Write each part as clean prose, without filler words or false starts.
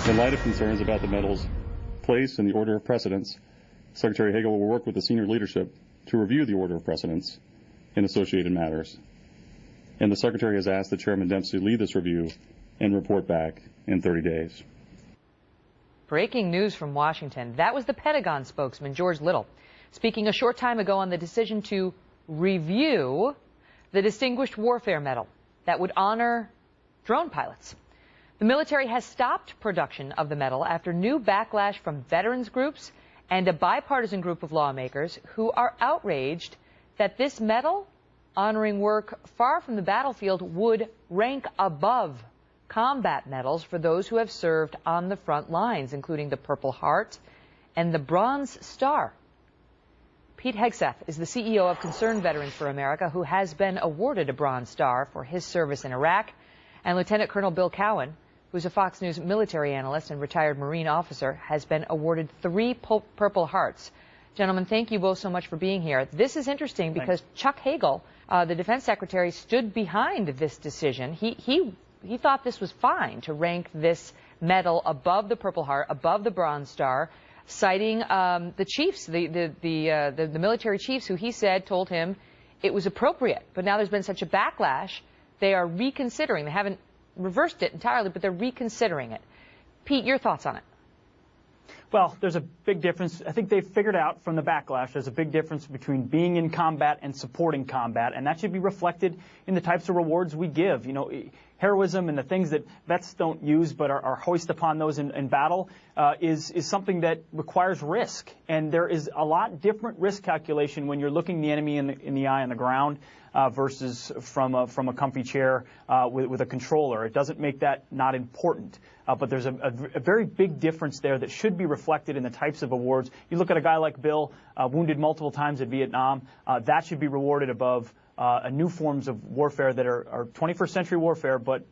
In light of concerns about the medal's place in the order of precedence, Secretary Hagel will work with the senior leadership to review the order of precedence in associated matters. And the Secretary has asked that Chairman Dempsey lead this review and report back in 30 days. Breaking news from Washington. That was the Pentagon spokesman, George Little, speaking a short time ago on the decision to review the Distinguished Warfare Medal that would honor drone pilots. The military has stopped production of the medal after new backlash from veterans groups and a bipartisan group of lawmakers who are outraged that this medal, honoring work far from the battlefield, would rank above combat medals for those who have served on the front lines, including the Purple Heart and the Bronze Star. Pete Hegseth is the CEO of Concerned Veterans for America, who has been awarded a Bronze Star for his service in Iraq, and Lieutenant Colonel Bill Cowan, who's a Fox News military analyst and retired Marine officer, has been awarded 3 Purple Hearts. Gentlemen, thank you both so much for being here. This is interesting because Chuck Hagel, the defense secretary, stood behind this decision. He thought this was fine to rank this medal above the Purple Heart, above the Bronze Star, citing the chiefs, the military chiefs, who he said told him it was appropriate. But now there's been such a backlash, they are reconsidering. They haven't reversed it entirely, but they're reconsidering it. Pete, your thoughts on it? Well, there's a big difference. I think they've figured out from the backlash there's a big difference between being in combat and supporting combat, and that should be reflected in the types of rewards we give. You know, heroism and the things that vets don't use but are hoisted upon those in battle is something that requires risk. And there is a lot different risk calculation when you're looking the enemy in the eye on the ground versus from a comfy chair with a controller. It doesn't make that not important. But there's a very big difference there that should be reflected in the types of awards. You look at a guy like Bill, wounded multiple times in Vietnam, that should be rewarded above new forms of warfare that are 21st century warfare, but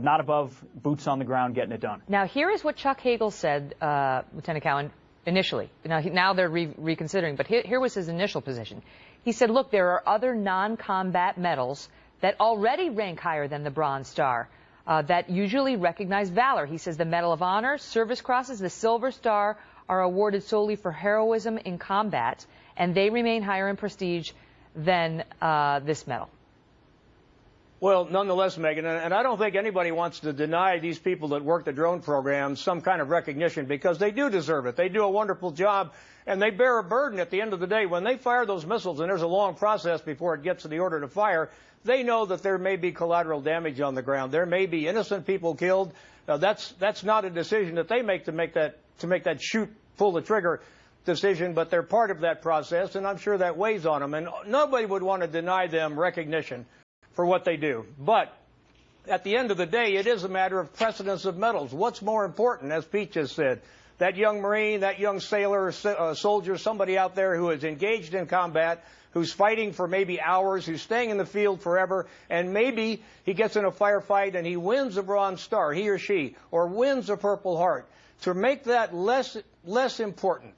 not above boots on the ground getting it done. Now, here is what Chuck Hagel said, Lieutenant Cowan, initially. Now they're reconsidering, but here was his initial position. He said, look, there are other non-combat medals that already rank higher than the Bronze Star that usually recognize valor. He says the Medal of Honor, Service Crosses, the Silver Star are awarded solely for heroism in combat, and they remain higher in prestige than this medal. Well, nonetheless, Megyn, and I don't think anybody wants to deny these people that work the drone program some kind of recognition, because they do deserve it. They do a wonderful job, and they bear a burden at the end of the day. When they fire those missiles, and there's a long process before it gets to the order to fire, they know that there may be collateral damage on the ground. There may be innocent people killed. That's not a decision that they make to make that shoot, pull the trigger decision, but they're part of that process, and I'm sure that weighs on them. And nobody would want to deny them recognition for what they do. But at the end of the day, it is a matter of precedence of medals. What's more important, as Pete just said? That young Marine, that young sailor, soldier, somebody out there who is engaged in combat, who's fighting for maybe hours, who's staying in the field forever, and maybe he gets in a firefight and he wins a Bronze Star, he or she, or wins a Purple Heart. To make that less important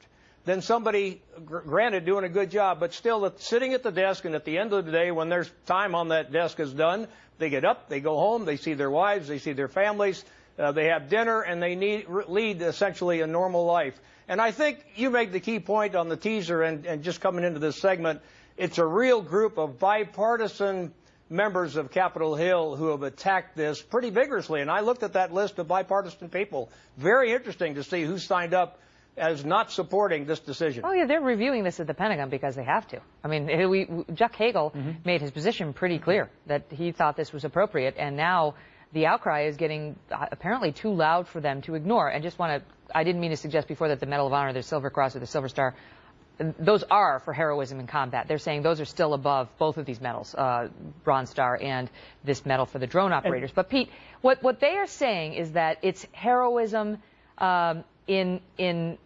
than somebody, granted, doing a good job, but still sitting at the desk, and at the end of the day, when their time on that desk is done, they get up, they go home, they see their wives, they see their families, they have dinner, and they lead essentially a normal life. And I think you make the key point on the teaser and just coming into this segment. It's a real group of bipartisan members of Capitol Hill who have attacked this pretty vigorously. And I looked at that list of bipartisan people. Very interesting to see who signed up as not supporting this decision. Oh, yeah, they're reviewing this at the Pentagon because they have to. I mean, Chuck Hagel made his position pretty clear that he thought this was appropriate, and now the outcry is getting apparently too loud for them to ignore. And I didn't mean to suggest before that the Medal of Honor, the Silver Cross, or the Silver Star, those are for heroism in combat. They're saying those are still above both of these medals, Bronze Star and this medal for the drone operators. But Pete, what they are saying is that it's heroism in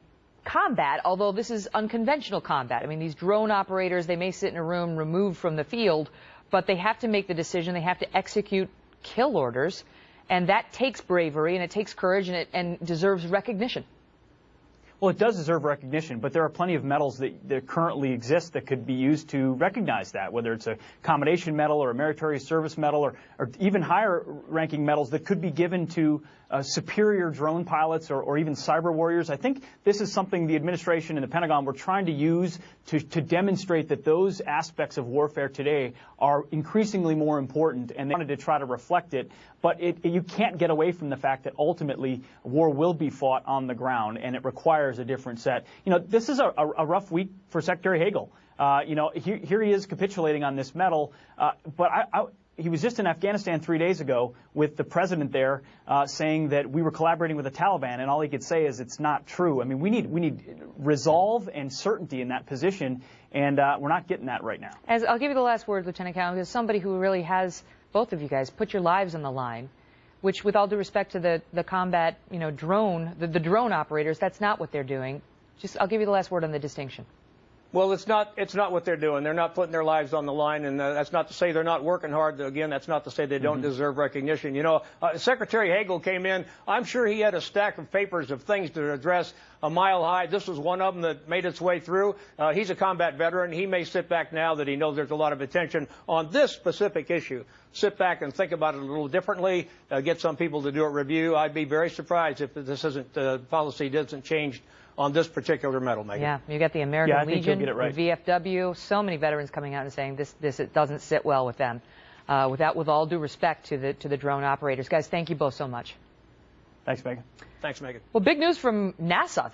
combat, although this is unconventional combat. I mean, these drone operators, they may sit in a room removed from the field, but they have to make the decision. They have to execute kill orders, and that takes bravery and it takes courage, and it deserves recognition. Well, it does deserve recognition, but there are plenty of medals that currently exist that could be used to recognize that, whether it's a commendation medal or a meritorious service medal or even higher ranking medals that could be given to superior drone pilots or even cyber warriors. I think this is something the administration and the Pentagon were trying to use to demonstrate that those aspects of warfare today are increasingly more important, and they wanted to try to reflect it. But you can't get away from the fact that ultimately war will be fought on the ground, and it requires a different set. You know, this is a rough week for Secretary Hagel. You know, here he is capitulating on this medal, but he was just in Afghanistan 3 days ago with the president there saying that we were collaborating with the Taliban, and all he could say is it's not true. I mean, we need resolve and certainty in that position, and we're not getting that right now. I'll give you the last word, Lieutenant Cowan, as somebody who really has, both of you guys, put your lives on the line, which, with all due respect to the combat, you know, drone, the drone operators, that's not what they're doing. I'll give you the last word on the distinction. Well, it's not what they're doing. They're not putting their lives on the line, and that's not to say they're not working hard. Again, that's not to say they don't deserve recognition. You know, Secretary Hagel came in. I'm sure he had a stack of papers of things to address a mile high. This was one of them that made its way through. He's a combat veteran. He may sit back now that he knows there's a lot of attention on this specific issue. Sit back and think about it a little differently, get some people to do a review. I'd be very surprised if this policy doesn't change on this particular medal, Megyn. Yeah, you got the American Legion, the VFW, so many veterans coming out and saying this it doesn't sit well with them. With all due respect to the drone operators. Guys, thank you both so much. Thanks, Megyn. Thanks, Megyn. Well, big news from NASA.